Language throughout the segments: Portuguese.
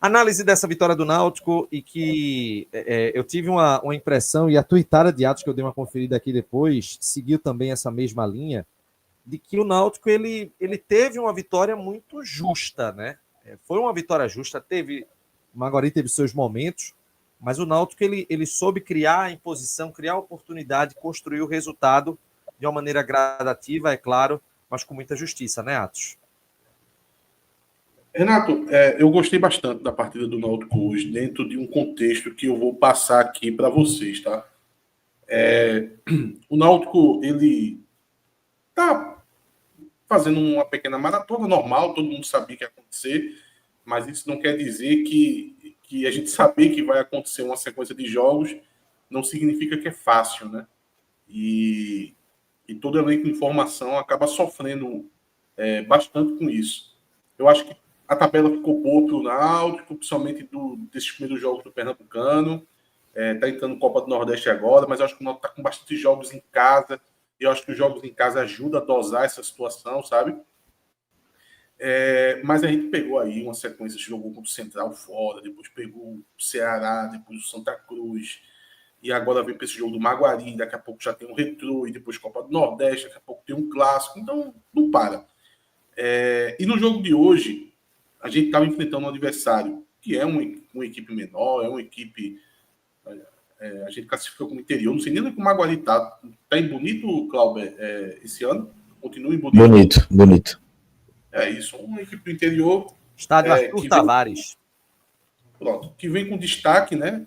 Análise dessa vitória do Náutico e que eu tive uma impressão, e a tuitada de Atos, que eu dei uma conferida aqui depois, seguiu também essa mesma linha, de que o Náutico ele teve uma vitória muito justa, né? Foi uma vitória justa, o Maguari teve seus momentos, mas o Náutico ele soube criar a imposição, criar a oportunidade, construir o resultado de uma maneira gradativa, é claro, mas com muita justiça, né, Atos? Renato, eu gostei bastante da partida do Náutico hoje, dentro de um contexto que eu vou passar aqui para vocês, tá? O Náutico, ele tá fazendo uma pequena maratona normal, todo mundo sabia que ia acontecer, mas isso não quer dizer que a gente saber que vai acontecer uma sequência de jogos não significa que é fácil, né? E todo elenco de informação acaba sofrendo bastante com isso. Eu acho que a tabela ficou boa para o Náutico, principalmente desses primeiros jogos do Pernambucano. Está entrando Copa do Nordeste agora, mas eu acho que o Náutico está com bastante jogos em casa. E eu acho que os jogos em casa ajudam a dosar essa situação, sabe? Mas a gente pegou aí uma sequência, jogou contra o Central fora, depois pegou o Ceará, depois o Santa Cruz, e agora vem para esse jogo do Maguari, daqui a pouco já tem um Retrô, e depois Copa do Nordeste, daqui a pouco tem um Clássico, então não para. E no jogo de hoje, a gente estava enfrentando um adversário que é uma equipe menor, é uma equipe... a gente classificou como interior, não sei nem onde o Maguari está. Está em Bonito, Cláudio, esse ano? Continua em Bonito? Bonito. É isso, uma equipe do interior. Estádio Arthur Tavares. Pronto, que vem com destaque, né?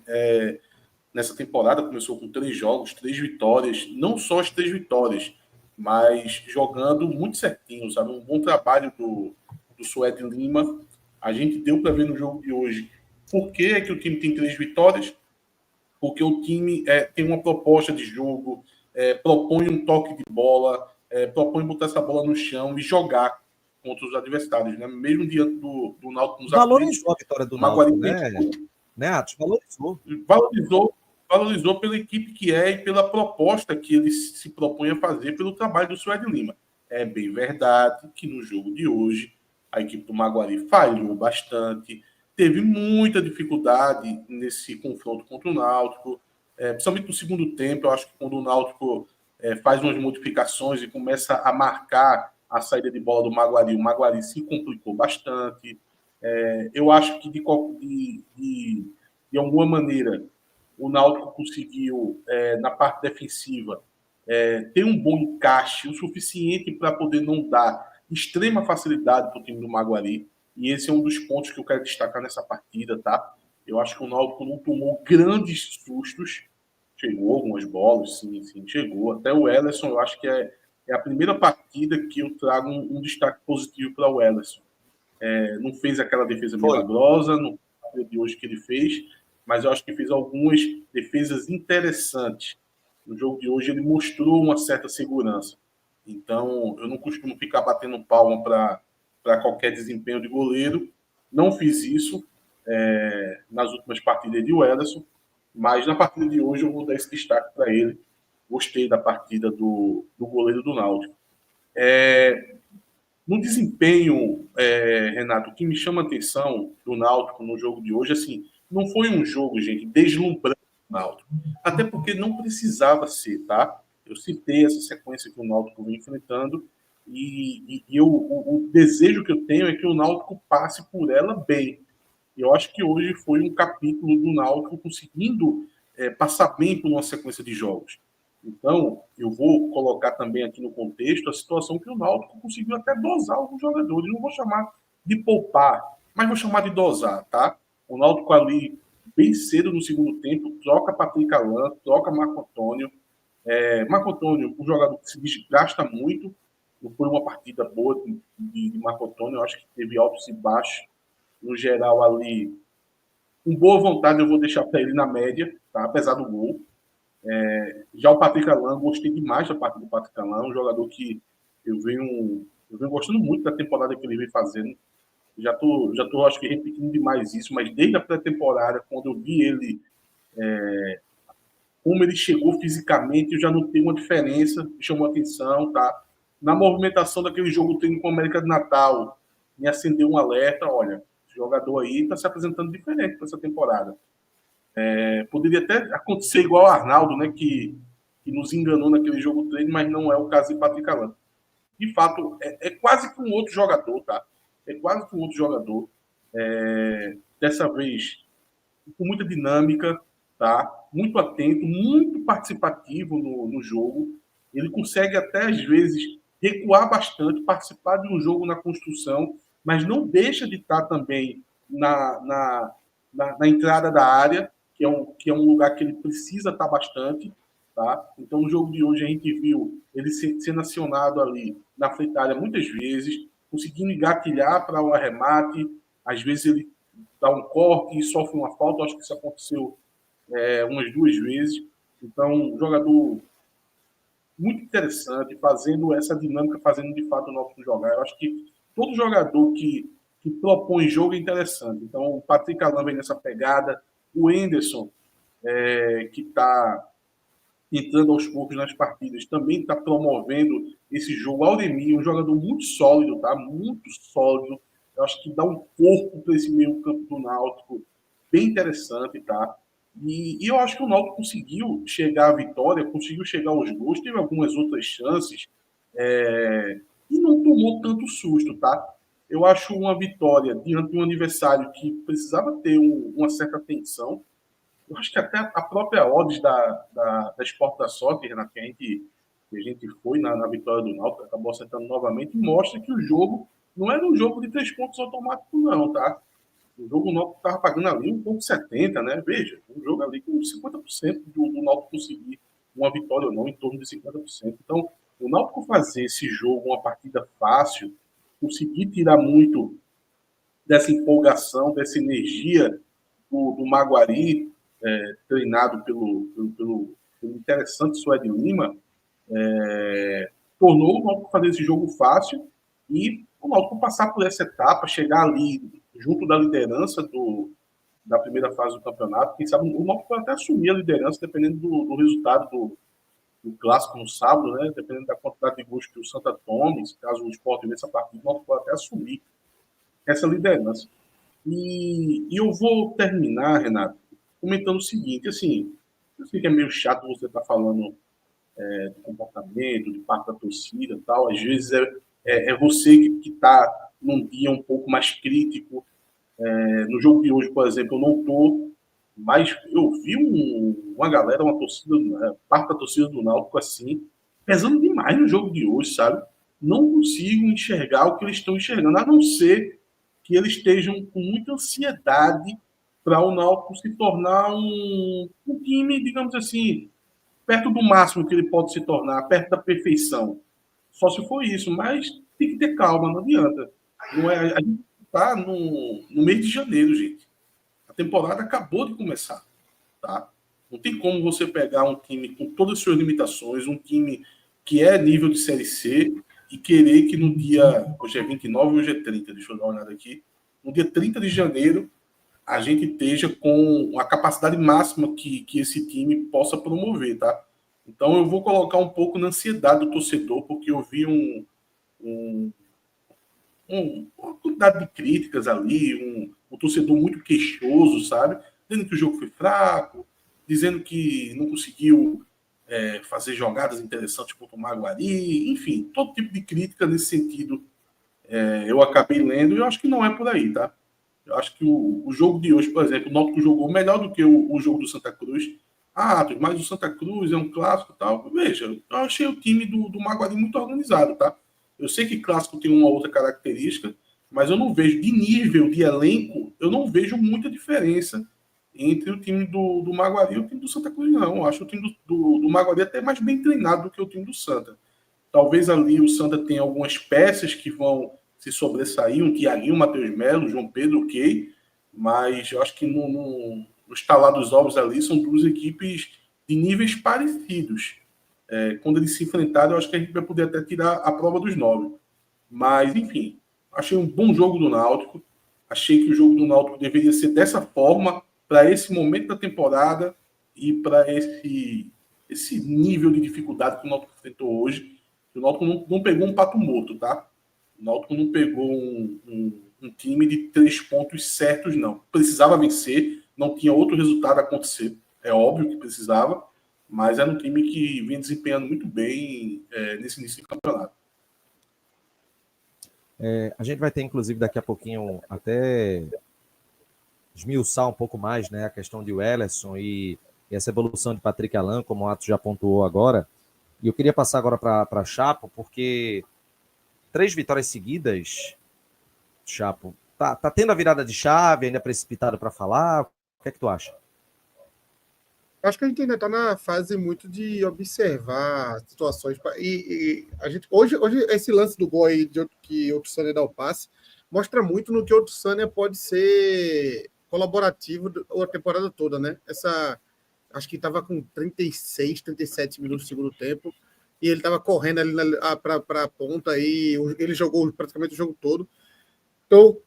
Nessa temporada, começou com 3 jogos, 3 vitórias, não só as 3 vitórias, mas jogando muito certinho, sabe? Um bom trabalho do Suede Lima. A gente deu para ver no jogo de hoje por que é que o time tem 3 vitórias, porque o time tem uma proposta de jogo, propõe um toque de bola, propõe botar essa bola no chão e jogar contra os adversários, né? Mesmo diante do Náutico nos valorizou a vitória do Náutico, né, Atos? Valorizou pela equipe que é e pela proposta que ele se propõe a fazer pelo trabalho do Suede Lima. É bem verdade que no jogo de hoje a equipe do Maguari falhou bastante, teve muita dificuldade nesse confronto contra o Náutico, principalmente no segundo tempo. Eu acho que quando o Náutico faz umas modificações e começa a marcar a saída de bola do Maguari, o Maguari se complicou bastante. Eu acho que de alguma maneira o Náutico conseguiu, na parte defensiva, ter um bom encaixe, o suficiente para poder não dar extrema facilidade para o time do Maguari. E esse é um dos pontos que eu quero destacar nessa partida, tá? Eu acho que o Náutico não tomou grandes sustos. Chegou algumas bolas, sim, chegou. Até o Ellerson, eu acho que é a primeira partida que eu trago um destaque positivo para o Ellerson. Não fez aquela defesa milagrosa no partida de hoje que ele fez, mas eu acho que fez algumas defesas interessantes. No jogo de hoje ele mostrou uma certa segurança. Então, eu não costumo ficar batendo palma para qualquer desempenho de goleiro. Não fiz isso nas últimas partidas de Welleson, mas na partida de hoje eu vou dar esse destaque para ele. Gostei da partida do goleiro do Náutico. No desempenho, Renato, o que me chama a atenção do Náutico no jogo de hoje, assim, não foi um jogo, gente, deslumbrante do Náutico. Até porque não precisava ser, tá? Eu citei essa sequência que o Náutico vem enfrentando e o desejo que eu tenho é que o Náutico passe por ela bem. E eu acho que hoje foi um capítulo do Náutico conseguindo passar bem por uma sequência de jogos. Então, eu vou colocar também aqui no contexto a situação que o Náutico conseguiu até dosar alguns jogadores. Não vou chamar de poupar, mas vou chamar de dosar, tá? O Náutico ali, bem cedo no segundo tempo, troca Patrick Alain, troca Marco Antônio. Marco Antônio, um jogador que se desgasta muito. Não foi uma partida boa de Marco Antônio. Eu acho que teve altos e baixos. No geral, ali, com boa vontade, eu vou deixar para ele na média, tá? Apesar do gol. Já o Patrick Alain, gostei demais da parte do Patrick Alain, um jogador que eu venho gostando muito da temporada que ele vem fazendo. Já tô acho que repetindo demais isso, mas desde a pré-temporada, quando eu vi ele, como ele chegou fisicamente, eu já notei uma diferença, me chamou a atenção, tá? Na movimentação daquele jogo treino com a América de Natal, me acendeu um alerta, olha, Esse jogador aí está se apresentando diferente para essa temporada. Poderia até acontecer igual o Arnaldo, né, que nos enganou naquele jogo treino, mas não é o caso de Patrick Alan. De fato, é quase que um outro jogador, tá? É quase que um outro jogador. Dessa vez, com muita dinâmica, tá? Muito atento, muito participativo no jogo. Ele consegue até, às vezes, recuar bastante, participar de um jogo na construção, mas não deixa de estar também na entrada da área, que é um lugar que ele precisa estar bastante. Tá? Então, no jogo de hoje, a gente viu ele sendo acionado ali na frente da área muitas vezes, conseguindo engatilhar para o arremate. Às vezes, ele dá um corte e sofre uma falta. Acho que isso aconteceu umas 2 vezes. Então, um jogador muito interessante, fazendo essa dinâmica, fazendo de fato o Náutico jogar. Eu acho que todo jogador que propõe jogo é interessante. Então, o Patrick Alan vem nessa pegada, o Henderson, que está entrando aos poucos nas partidas, também está promovendo esse jogo. Auremir, um jogador muito sólido, tá? Muito sólido. Eu acho que dá um corpo para esse meio campo do Náutico bem interessante, tá? E eu acho que o Náutico conseguiu chegar à vitória, conseguiu chegar aos gols, teve algumas outras chances e não tomou tanto susto, tá? Eu acho uma vitória diante de um adversário que precisava ter uma certa tensão. Eu acho que até a própria odds da Sport da Sorte, Renato, que a gente foi na vitória do Náutico, acabou acertando novamente, mostra que o jogo não era um jogo de 3 pontos automáticos, não, tá? O jogo o Náutico estava pagando ali 1,70, né? Veja, um jogo ali com 50% do Náutico conseguir uma vitória ou não, em torno de 50%. Então, o Náutico fazer esse jogo uma partida fácil, conseguir tirar muito dessa empolgação, dessa energia do Maguari, treinado pelo interessante Suede Lima, tornou o Náutico fazer esse jogo fácil e o Náutico passar por essa etapa, chegar ali junto da liderança da primeira fase do campeonato. Quem sabe o Náutico pode até assumir a liderança, dependendo do resultado do clássico no sábado, né? Dependendo da quantidade de gols que o Santa tome, caso o Sport vença a partida, o Náutico pode até assumir essa liderança. E eu vou terminar, Renato, comentando o seguinte, assim, eu sei que é meio chato você estar falando de comportamento, de parte da torcida e tal, às vezes é você que está num dia um pouco mais crítico. No jogo de hoje, por exemplo, eu não estou, mas eu vi uma galera, uma torcida, parte da torcida do Náutico, assim, pesando demais no jogo de hoje, sabe? Não consigo enxergar o que eles estão enxergando, a não ser que eles estejam com muita ansiedade para o Náutico se tornar um time, digamos assim, perto do máximo que ele pode se tornar, perto da perfeição. Só se for isso, mas tem que ter calma, não adianta. Não é, a gente está no mês de janeiro, gente. A temporada acabou de começar, tá? Não tem como você pegar um time com todas as suas limitações, um time que é nível de Série C, e querer que no dia, hoje é 29, hoje é 30, deixa eu dar uma olhada aqui, no dia 30 de janeiro, a gente esteja com a capacidade máxima que esse time possa promover, tá? Então eu vou colocar um pouco na ansiedade do torcedor, porque eu vi uma quantidade de críticas ali, um torcedor muito queixoso, sabe? Dizendo que o jogo foi fraco, dizendo que não conseguiu fazer jogadas interessantes contra o Maguari, enfim, todo tipo de crítica nesse sentido eu acabei lendo e eu acho que não é por aí, tá? Eu acho que o jogo de hoje, por exemplo, o Náutico jogou melhor do que o jogo do Santa Cruz. Ah, mas o Santa Cruz é um clássico e tal. Veja, eu achei o time do Maguari muito organizado, tá? Eu sei que clássico tem uma outra característica, mas eu não vejo, de nível, de elenco, eu não vejo muita diferença entre o time do Maguari e o time do Santa Cruz, não. Eu acho o time do Maguari até mais bem treinado do que o time do Santa. Talvez ali o Santa tenha algumas peças que vão se sobressair, um Thiaguinho, Matheus Melo, João Pedro, ok, mas eu acho que no estalar dos ovos ali são duas equipes de níveis parecidos. Quando eles se enfrentarem, eu acho que a gente vai poder até tirar a prova dos 9. Mas, enfim, achei um bom jogo do Náutico. Achei que o jogo do Náutico deveria ser dessa forma, para esse momento da temporada e para esse nível de dificuldade que o Náutico enfrentou hoje. O Náutico não pegou um pato morto, tá? O Náutico não pegou um um time de 3 pontos certos, não. Precisava vencer, não tinha outro resultado a acontecer. É óbvio que precisava, mas era um time que vem desempenhando muito bem nesse início de campeonato. A gente vai ter, inclusive, daqui a pouquinho até esmiuçar um pouco mais, né, a questão de Welleson e essa evolução de Patrick Alan, como o Atos já pontuou agora. E eu queria passar agora para Chapo, porque 3 vitórias seguidas, Chapo, tá tendo a virada de chave, ainda precipitado para falar? O que é que tu acha? Acho que a gente ainda está na fase muito de observar situações. E a gente, hoje, esse lance do gol aí que o Orsânia dá o passe mostra muito no que o Orsânia pode ser colaborativo a temporada toda, né? Acho que estava com 36, 37 minutos do segundo tempo e ele estava correndo ali para a ponta aí, ele jogou praticamente o jogo todo. Então,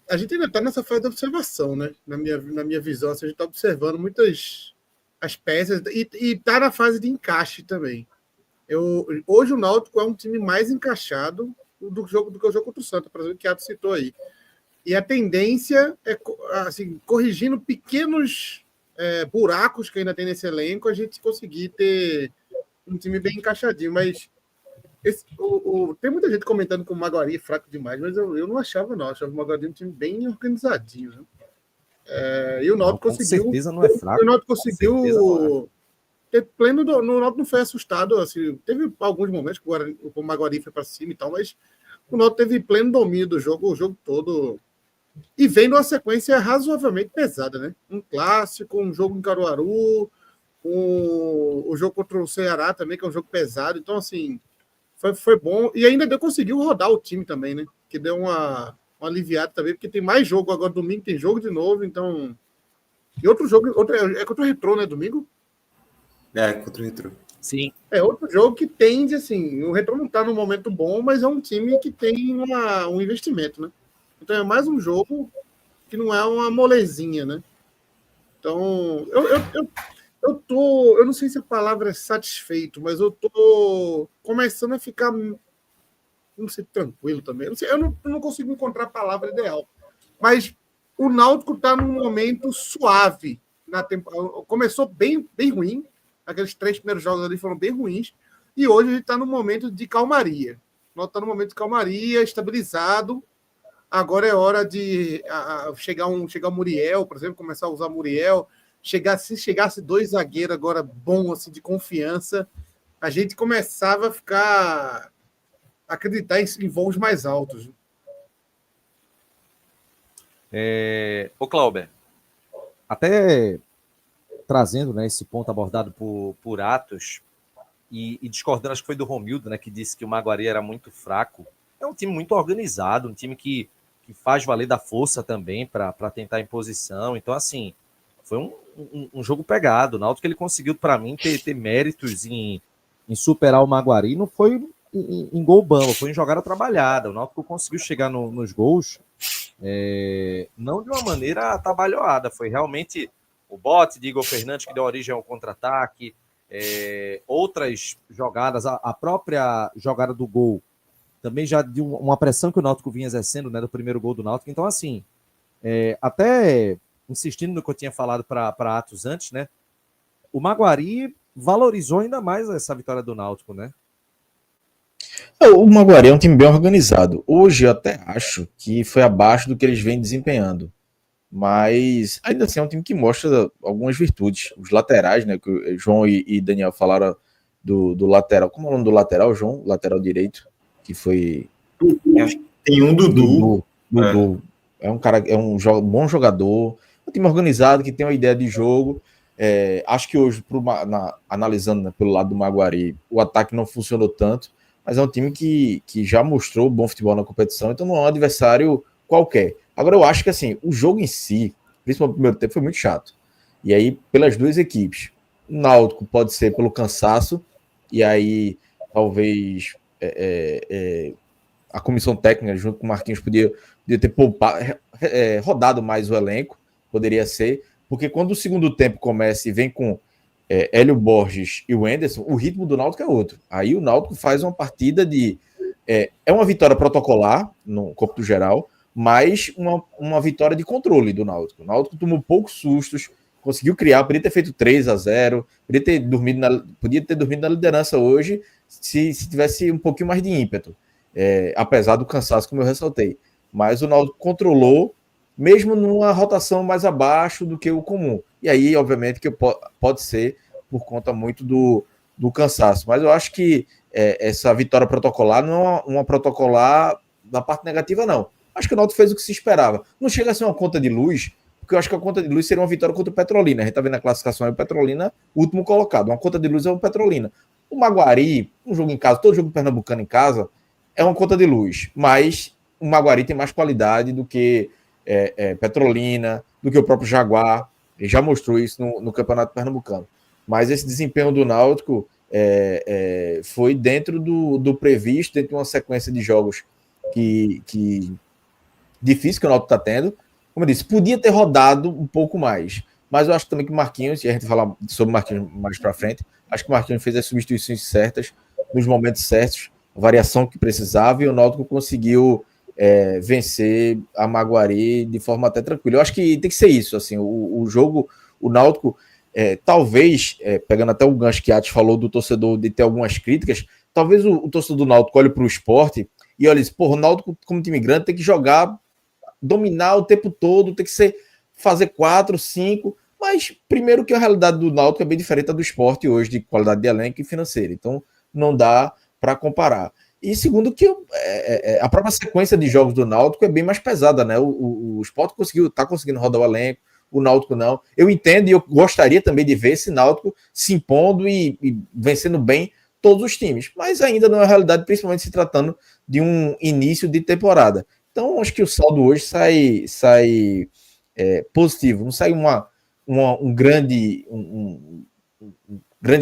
a gente ainda está nessa fase de observação, né? Na minha visão, assim, a gente está observando muitas as peças e está na fase de encaixe também. Hoje o Náutico é um time mais encaixado do que o jogo contra o Santa, por exemplo, que Ato citou aí. E a tendência é, assim, corrigindo pequenos buracos que ainda tem nesse elenco, a gente conseguir ter um time bem encaixadinho, mas tem muita gente comentando que o Maguari é fraco demais, mas eu não achava, não. Eu achava o Maguari um time bem organizadinho. Né? E o Náutico conseguiu. Com certeza não é fraco. O Náutico conseguiu ter pleno. O Náutico não foi assustado. Assim, teve alguns momentos que o Maguari foi para cima e tal, mas o Náutico teve pleno domínio do jogo, o jogo todo. E vem numa sequência razoavelmente pesada, né? Um clássico, um jogo em Caruaru, o jogo contra o Ceará também, que é um jogo pesado. Então, assim. Foi bom. E ainda conseguiu rodar o time também, né? Que deu uma aliviada também, porque tem mais jogo agora. Domingo tem jogo de novo, então. E outro jogo. É contra o Retrô, né? Domingo? Contra o Retrô. Sim. É outro jogo que tende, assim. O Retrô não tá num momento bom, mas é um time que tem um investimento, né? Então é mais um jogo que não é uma molezinha, né? Então. Eu não sei se a palavra é satisfeito, mas eu tô começando a ficar, não sei, tranquilo também. Eu não consigo encontrar a palavra ideal. Mas o Náutico está num momento suave na temporada. Começou bem, bem ruim. Aqueles 3 primeiros jogos ali foram bem ruins. E hoje a gente está num momento de calmaria. O Náutico está num momento de calmaria, estabilizado. Agora é hora de chegar o Muriel, por exemplo, começar a usar o Muriel. Se chegasse 2 zagueiros agora bom, assim, de confiança, a gente começava a acreditar em voos mais altos. Ô, Clauber, até trazendo, né, esse ponto abordado por Atos e discordando, acho que foi do Romildo, né, que disse que o Maguari era muito fraco. É um time muito organizado, um time que faz valer da força também para tentar imposição. Então, assim, foi um jogo pegado. O Náutico, ele conseguiu, para mim, ter méritos em superar o Maguari. Não foi em gol bamba, foi em jogada trabalhada. O Náutico conseguiu chegar nos gols, não de uma maneira atabalhoada. Foi realmente o bote de Igor Fernandes que deu origem ao contra-ataque, outras jogadas, a própria jogada do gol também já de uma pressão que o Náutico vinha exercendo, né, do primeiro gol do Náutico. Então, assim, até insistindo no que eu tinha falado para Atos antes, né, o Maguari valorizou ainda mais essa vitória do Náutico, né? O Maguari é um time bem organizado. Hoje eu até acho que foi abaixo do que eles vêm desempenhando. Mas ainda assim é um time que mostra algumas virtudes. Os laterais, né, que o João e Daniel falaram do lateral. Como é o nome do lateral, João? Lateral direito, que foi... Acho que tem um Dudu. Dudu. É um cara, bom jogador, um time organizado, que tem uma ideia de jogo. Acho que hoje, analisando, né, pelo lado do Maguari, o ataque não funcionou tanto, mas é um time que já mostrou bom futebol na competição, então não é um adversário qualquer. Agora, eu acho que assim, o jogo em si, principalmente no primeiro tempo, foi muito chato. E aí, pelas duas equipes, o Náutico pode ser pelo cansaço, e aí talvez a comissão técnica, junto com o Marquinhos, podia ter rodado mais o elenco, poderia ser, porque quando o segundo tempo começa e vem com Hélio Borges e o Enderson, o ritmo do Náutico é outro. Aí o Náutico faz uma partida de é uma vitória protocolar, no cômputo geral, mas uma vitória de controle do Náutico. O Náutico tomou poucos sustos, conseguiu criar, podia ter feito 3-0, podia ter dormido na liderança hoje se tivesse um pouquinho mais de ímpeto, apesar do cansaço, como eu ressaltei. Mas o Náutico controlou, mesmo numa rotação mais abaixo do que o comum. E aí, obviamente, que pode ser por conta muito do cansaço. Mas eu acho que essa vitória protocolar não é uma protocolar da parte negativa, não. Acho que o Náutico fez o que se esperava. Não chega a ser uma conta de luz, porque eu acho que a conta de luz seria uma vitória contra o Petrolina. A gente está vendo a classificação aí, o Petrolina, último colocado. Uma conta de luz é o Petrolina. O Maguari, um jogo em casa, todo jogo pernambucano em casa, é uma conta de luz. Mas o Maguari tem mais qualidade do que Petrolina, do que o próprio Jaguar. Ele já mostrou isso no Campeonato Pernambucano. Mas esse desempenho do Náutico foi dentro do previsto, dentro de uma sequência de jogos que difícil que o Náutico está tendo. Como eu disse, podia ter rodado um pouco mais, mas eu acho também que o Marquinhos, e a gente vai falar sobre o Marquinhos mais para frente, acho que o Marquinhos fez as substituições certas, nos momentos certos, a variação que precisava, e o Náutico conseguiu vencer a Maguari de forma até tranquila. Eu acho que tem que ser isso, assim, o jogo, o Náutico, talvez, pegando até o gancho que a Atos falou do torcedor de ter algumas críticas, talvez o torcedor do Náutico olhe para o Sport e olhe, o Náutico como time grande tem que jogar, dominar o tempo todo, tem que fazer 4, 5, mas primeiro que a realidade do Náutico é bem diferente da do Sport hoje, de qualidade de elenco e financeira, então não dá para comparar. E segundo que a própria sequência de jogos do Náutico é bem mais pesada, né? O Sport tá conseguindo rodar o elenco, o Náutico não. Eu entendo e eu gostaria também de ver esse Náutico se impondo e vencendo bem todos os times, mas ainda não é a realidade, principalmente se tratando de um início de temporada. Então, acho que o saldo hoje sai positivo. Não sai um grande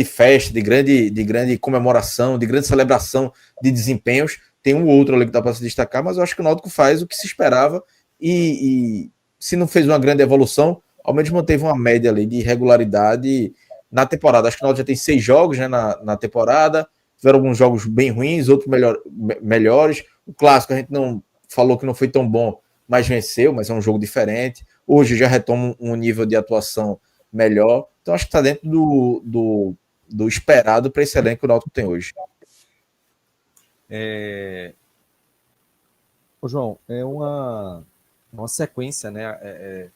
festa, de grande comemoração, de grande celebração de desempenhos. Tem um outro ali que dá para se destacar, mas eu acho que o Náutico faz o que se esperava e se não fez uma grande evolução, ao menos manteve uma média ali de regularidade na temporada. Acho que o Náutico já tem 6 jogos, né, na temporada. Tiveram alguns jogos bem ruins, outros melhores. O clássico a gente não falou que não foi tão bom, mas venceu, mas é um jogo diferente. Hoje já retoma um nível de atuação melhor. Então acho que está dentro do esperado para esse elenco que o Náutico tem hoje. Ô, João, é uma sequência, né,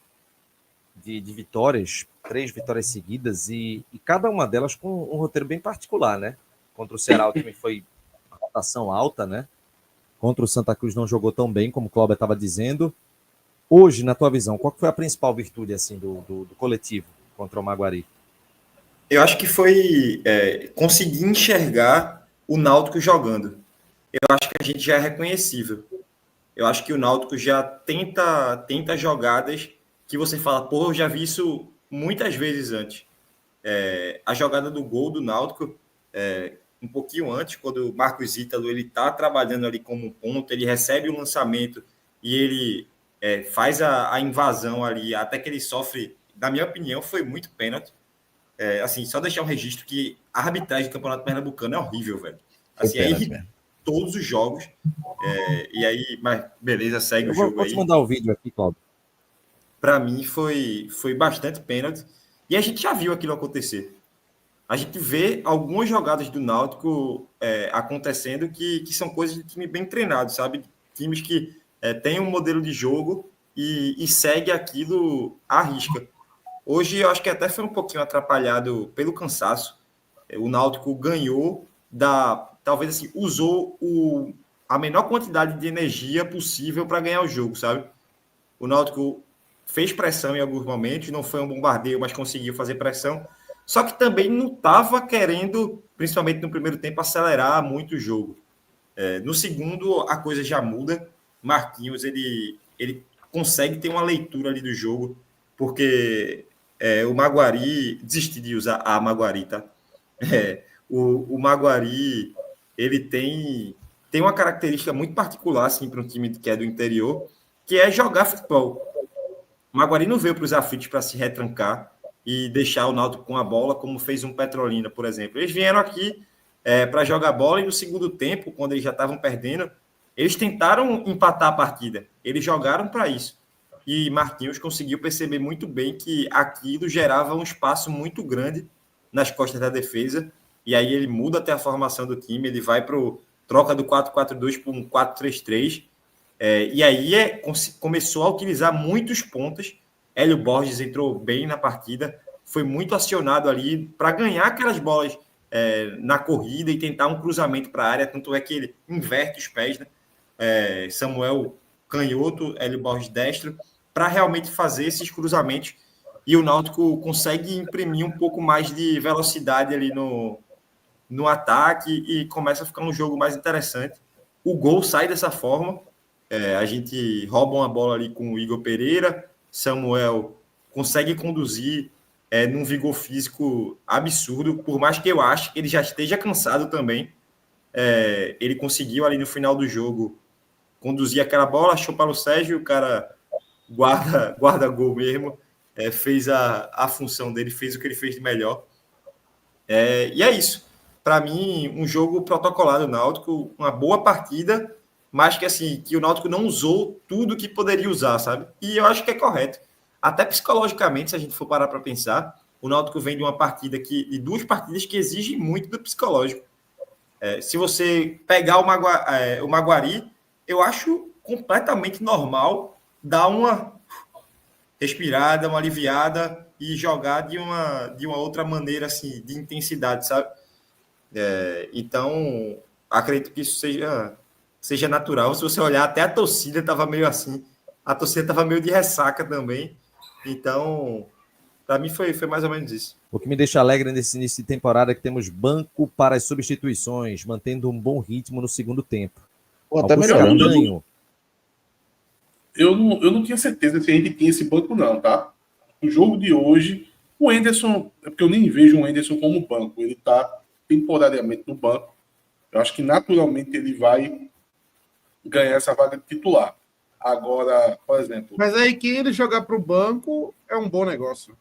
de vitórias, 3 vitórias seguidas, e cada uma delas com um roteiro bem particular, né? Contra o Ceará o time foi uma rotação alta, né? Contra o Santa Cruz não jogou tão bem, como o Cláudio estava dizendo. Hoje, na tua visão, qual foi a principal virtude assim, do coletivo contra o Maguari? Eu acho que foi conseguir enxergar o Náutico jogando. Eu acho que a gente já é reconhecível. Eu acho que o Náutico já tenta jogadas que você fala, pô, eu já vi isso muitas vezes antes. A jogada do gol do Náutico, um pouquinho antes, quando o Marcos Ítalo ele está trabalhando ali como ponta, ele recebe o lançamento e ele faz a invasão ali, até que ele sofre, na minha opinião, foi muito pênalti. Assim, só deixar um registro que a arbitragem do Campeonato Pernambucano é horrível, velho. Assim, todos os jogos. E aí, mas beleza, segue o jogo aí. Vou te mandar o vídeo aqui, Cláudio. Para mim, foi bastante pênalti. E a gente já viu aquilo acontecer. A gente vê algumas jogadas do Náutico acontecendo que são coisas de time bem treinado, sabe? Times que têm um modelo de jogo e segue aquilo à risca. Hoje, eu acho que até foi um pouquinho atrapalhado pelo cansaço. O Náutico ganhou talvez assim, usou a menor quantidade de energia possível para ganhar o jogo, sabe? O Náutico fez pressão em alguns momentos, não foi um bombardeio, mas conseguiu fazer pressão. Só que também não estava querendo, principalmente no primeiro tempo, acelerar muito o jogo. No segundo, a coisa já muda. Marquinhos, ele consegue ter uma leitura ali do jogo, porque o Maguari, desisti de usar a Maguari, tá? O Maguari, ele tem uma característica muito particular, assim, para um time que é do interior, que é jogar futebol. O Maguari não veio para os aflitos para se retrancar e deixar o Náutico com a bola, como fez um Petrolina, por exemplo. Eles vieram aqui para jogar bola, e no segundo tempo, quando eles já estavam perdendo, eles tentaram empatar a partida. Eles jogaram para isso. E Marquinhos conseguiu perceber muito bem que aquilo gerava um espaço muito grande nas costas da defesa, e aí ele muda até a formação do time, ele vai para troca do 4-4-2 para um 4-3-3, e aí começou a utilizar muitos pontos. Hélio Borges entrou bem na partida, foi muito acionado ali para ganhar aquelas bolas na corrida e tentar um cruzamento para a área, tanto é que ele inverte os pés, né? Samuel canhoto, Hélio Borges destro, para realmente fazer esses cruzamentos, e o Náutico consegue imprimir um pouco mais de velocidade ali no ataque e começa a ficar um jogo mais interessante. O gol sai dessa forma, a gente rouba uma bola ali com o Igor Pereira, Samuel consegue conduzir num vigor físico absurdo, por mais que eu ache que ele já esteja cansado também. Ele conseguiu ali no final do jogo conduzir aquela bola, achou para o Sérgio, o cara guarda gol mesmo, fez a função dele, fez o que ele fez de melhor. E é isso. Para mim, um jogo protocolado do Náutico, uma boa partida, mas que assim, que o Náutico não usou tudo que poderia usar, sabe? E eu acho que é correto. Até psicologicamente, se a gente for parar para pensar, o Náutico vem de uma partida de duas partidas que exigem muito do psicológico. Se você pegar o Maguari, eu acho completamente normal dar uma respirada, uma aliviada e jogar de uma outra maneira, assim, de intensidade, sabe? Então, acredito que isso seja natural. Se você olhar, até a torcida estava meio assim. A torcida estava meio de ressaca também. Então, para mim foi mais ou menos isso. O que me deixa alegre nesse início de temporada é que temos banco para as substituições, mantendo um bom ritmo no segundo tempo. Ou até Augusto melhorando. Castanho, Eu não tinha certeza se a gente tinha esse banco, não, tá? No jogo de hoje, o Enderson, é porque eu nem vejo o Enderson como banco, ele tá temporariamente no banco. Eu acho que naturalmente ele vai ganhar essa vaga de titular. Agora, por exemplo. Mas aí que ele jogar para o banco é um bom negócio.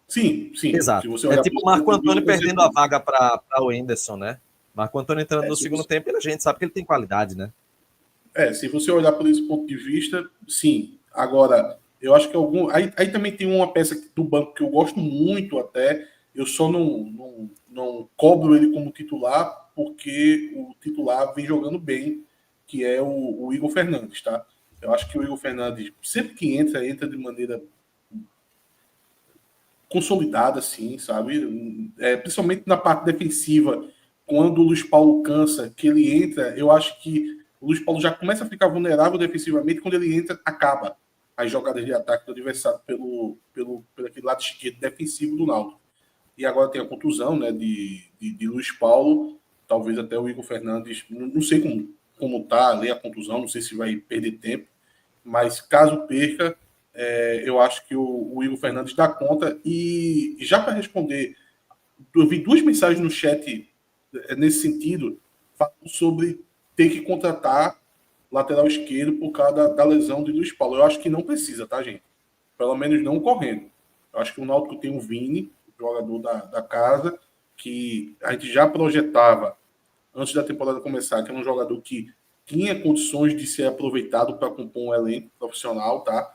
Sim. exato. Se você olhar Tipo o pro Marco Antônio você- perdendo a vaga para o Enderson, né? Marco Antônio entrando no se segundo você- tempo, e a gente sabe que ele tem qualidade, né? Se você olhar por esse ponto de vista, sim. Agora, eu acho que Aí também tem uma peça do banco que eu gosto muito até. Eu só não cobro ele como titular, porque o titular vem jogando bem, que é o Igor Fernandes, tá? Eu acho que o Igor Fernandes, sempre que entra de maneira consolidada, assim, sabe? Principalmente na parte defensiva, quando o Luiz Paulo cansa, que ele entra, eu acho que o Luiz Paulo já começa a ficar vulnerável defensivamente, quando ele entra, acaba as jogadas de ataque do adversário pelo aquele lado esquerdo defensivo do Náutico. E agora tem a contusão, né, de Luiz Paulo, talvez até o Igor Fernandes, não sei como tá ali a contusão, não sei se vai perder tempo, mas caso perca, eu acho que o Igor Fernandes dá conta. E já para responder, eu vi duas mensagens no chat nesse sentido, falando sobre ter que contratar lateral esquerdo por causa da lesão de Luiz Paulo. Eu acho que não precisa, tá, gente? Pelo menos não correndo. Eu acho que o Náutico tem o Vini, jogador da casa, que a gente já projetava antes da temporada começar, que é um jogador que tinha condições de ser aproveitado para compor um elenco profissional, tá?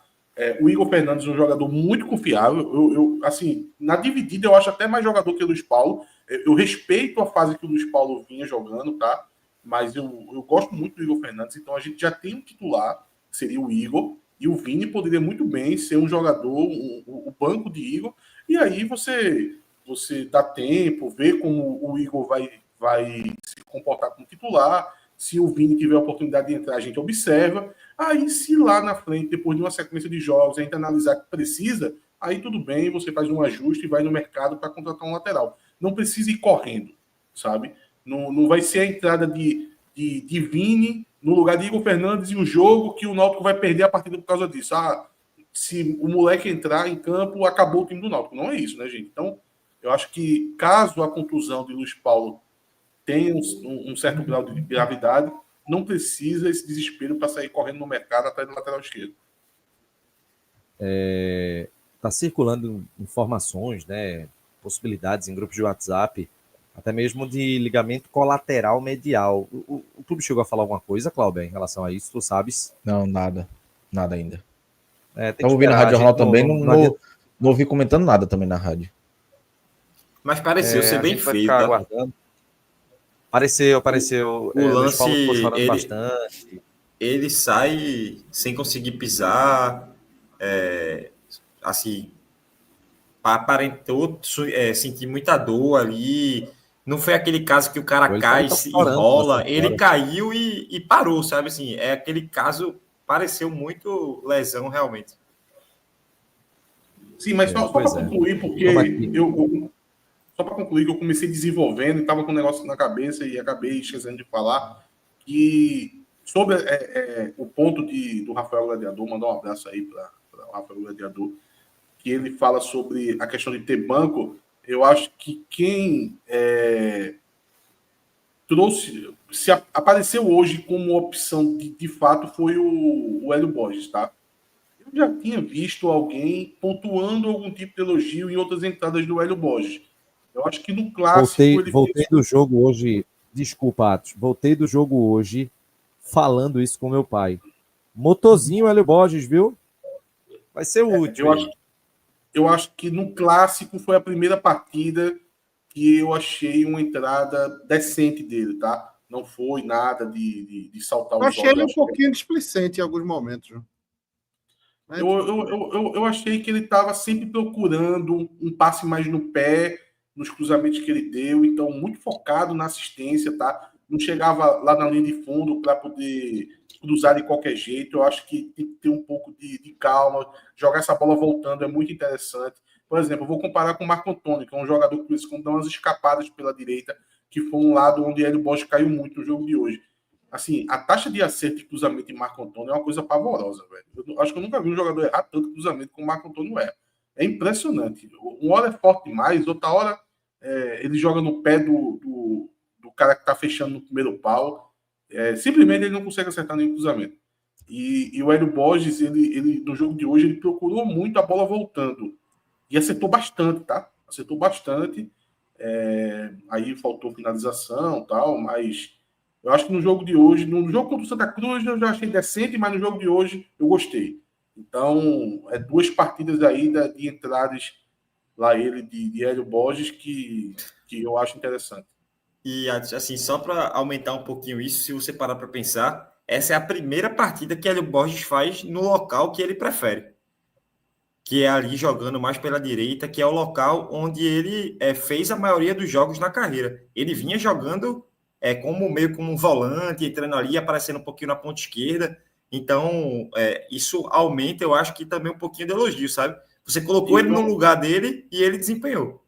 O Igor Fernandes é um jogador muito confiável. Assim, na dividida eu acho até mais jogador que o Luiz Paulo. Eu respeito a fase que o Luiz Paulo vinha jogando, tá? Mas eu gosto muito do Igor Fernandes, então a gente já tem um titular, que seria o Igor, e o Vini poderia muito bem ser um jogador, o banco de Igor, e aí você dá tempo, vê como o Igor vai se comportar como titular. Se o Vini tiver a oportunidade de entrar, a gente observa. Aí, se lá na frente, depois de uma sequência de jogos, a gente analisar que precisa, aí tudo bem, você faz um ajuste e vai no mercado para contratar um lateral. Não precisa ir correndo, sabe? Não vai ser a entrada de Vini no lugar de Igor Fernandes em um jogo que o Náutico vai perder a partida por causa disso. Se o moleque entrar em campo, acabou o time do Náutico. Não é isso, né, gente? Então, eu acho que caso a contusão de Luiz Paulo tenha um certo grau de gravidade, não precisa esse desespero para sair correndo no mercado atrás do lateral esquerdo. Tá circulando informações, né, possibilidades em grupos de WhatsApp até mesmo de ligamento colateral medial. O clube chegou a falar alguma coisa, Cláudio, em relação a isso, tu sabes? Não, nada ainda. Tem que Estava ouvindo a esperar, Rádio Jornal também, não adianta. não ouvi comentando nada também na rádio. Mas pareceu ser A bem gente vai feio, ficar tá? aguardando. Apareceu. O Luiz lance, Paulo ficou chorando ele, bastante. ele sai sem conseguir pisar, assim, aparentou sentir muita dor ali. Não foi aquele caso que o cara Ele cai, tá se chorando enrola, nessa ele hora. caiu e parou, sabe? Assim, é aquele caso, pareceu muito lesão realmente. Sim, mas só para Pois é. concluir, porque Vamos aqui. só para concluir que eu comecei desenvolvendo e estava com um negócio na cabeça e acabei esquecendo de falar que sobre o ponto do Rafael Gladiador, mandar um abraço aí para o Rafael Gladiador, que ele fala sobre a questão de ter banco. Eu acho que quem trouxe, se apareceu hoje como opção de fato foi o Hélio Borges, tá? Eu já tinha visto alguém pontuando algum tipo de elogio em outras entradas do Hélio Borges. Eu acho que no clássico ele Voltei do jogo hoje. Desculpa, Atos. Voltei do jogo hoje falando isso com meu pai. Motorzinho, Hélio Borges, viu? Vai ser útil. Eu acho que no clássico foi a primeira partida que eu achei uma entrada decente dele, tá? Não foi nada de saltar os Eu olhos. achei ele um pouquinho displicente em alguns momentos. Eu achei que ele estava sempre procurando um passe mais no pé, nos cruzamentos que ele deu, então muito focado na assistência, tá? Não chegava lá na linha de fundo para poder cruzar de qualquer jeito. Eu acho que tem que ter um pouco de calma, jogar essa bola voltando é muito interessante. Por exemplo, eu vou comparar com o Marco Antônio, que é um jogador que costuma dar umas escapadas pela direita, que foi um lado onde Hélio Borges caiu muito no jogo de hoje. Assim, a taxa de acerto de cruzamento em Marco Antônio é uma coisa pavorosa, velho. Eu acho que eu nunca vi um jogador errar tanto cruzamento como o Marco Antônio é. É impressionante. Uma hora é forte demais, outra hora ele joga no pé do cara que tá fechando no primeiro pau. Simplesmente ele não consegue acertar nenhum cruzamento. E o Hélio Borges, ele, no jogo de hoje, ele procurou muito a bola voltando. E acertou bastante, tá? Acertou bastante. Aí faltou finalização e tal, mas eu acho que no jogo de hoje, no jogo contra o Santa Cruz, eu já achei decente, mas no jogo de hoje eu gostei. Então, duas partidas aí de entradas lá ele de Hélio Borges que eu acho interessante. E assim, só para aumentar um pouquinho isso, se você parar para pensar, essa é a primeira partida que Hélio Borges faz no local que ele prefere, que é ali jogando mais pela direita, que é o local onde ele fez a maioria dos jogos na carreira. Ele vinha jogando meio como um volante, entrando ali, aparecendo um pouquinho na ponta esquerda. Então, isso aumenta, eu acho que também um pouquinho de elogio, sabe? Você colocou ele no lugar dele e ele desempenhou.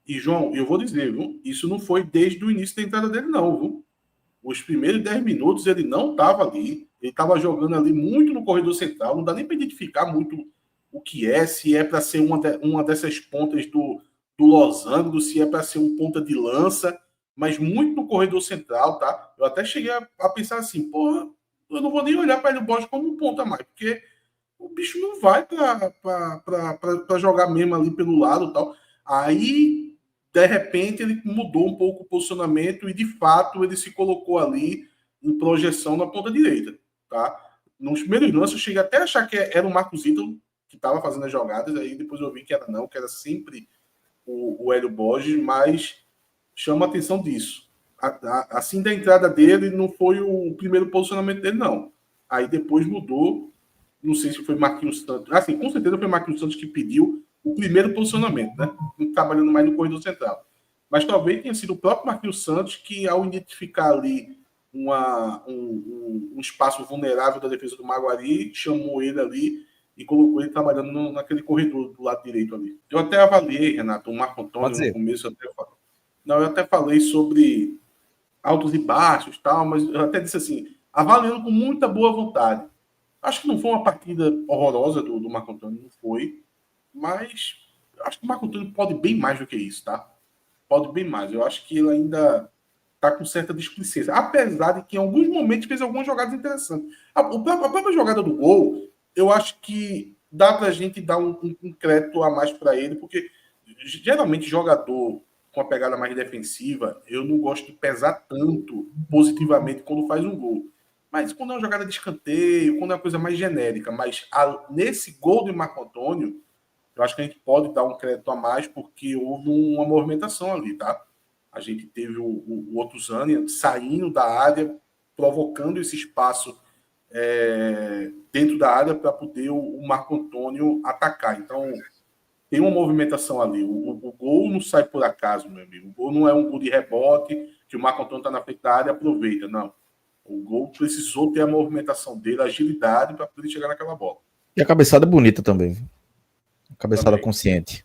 E, João, eu vou dizer, viu? Isso não foi desde o início da entrada dele, não, viu? Os primeiros 10 minutos ele não estava ali. Ele estava jogando ali muito no corredor central. Não dá nem para identificar muito o que é, se é para ser uma dessas pontas do losango, se é para ser um ponta de lança, mas muito no corredor central, tá? Eu até cheguei a pensar assim, porra, eu não vou nem olhar para ele Borges como um ponta mais, porque o bicho não vai para jogar mesmo ali pelo lado e tal. Aí, de repente, ele mudou um pouco o posicionamento e, de fato, ele se colocou ali em projeção na ponta direita, tá? Nos primeiros lances, eu cheguei até a achar que era o Marcos Ítalo que estava fazendo as jogadas, aí depois eu vi que era não, que era sempre o Hélio Borges, mas chama a atenção disso. Assim, da entrada dele, não foi o primeiro posicionamento dele, não. Aí depois mudou, não sei se foi Marquinhos Santos. Assim, com certeza foi Marquinhos Santos que pediu o primeiro posicionamento, né? Trabalhando mais no corredor central. Mas talvez tenha sido o próprio Marquinhos Santos que, ao identificar ali um espaço vulnerável da defesa do Maguari, chamou ele ali e colocou ele trabalhando naquele corredor do lado direito ali. Eu até avaliei, Renato, o Marco Antônio no começo. Eu até falei sobre altos e baixos, tal, mas eu até disse assim, avaliando com muita boa vontade. Acho que não foi uma partida horrorosa do Marco Antônio, não foi. Mas acho que o Marco Antônio pode bem mais do que isso, tá? Pode bem mais. Eu acho que ele ainda tá com certa displicência. Apesar de que em alguns momentos fez algumas jogadas interessantes. A própria jogada do gol, eu acho que dá pra gente dar um crédito a mais para ele, porque geralmente jogador com a pegada mais defensiva, eu não gosto de pesar tanto positivamente quando faz um gol. Mas quando é uma jogada de escanteio, quando é uma coisa mais genérica, mas nesse gol de Marco Antônio, eu acho que a gente pode dar um crédito a mais, porque houve uma movimentação ali, tá? A gente teve o Otuzani saindo da área, provocando esse espaço dentro da área para poder o Marco Antônio atacar. Então, tem uma movimentação ali. O gol não sai por acaso, meu amigo. O gol não é um gol de rebote, que o Marco Antônio está na frente da área e aproveita, não. O gol precisou ter a movimentação dele, a agilidade para poder chegar naquela bola. E a cabeçada bonita também. Cabeçada Também. consciente.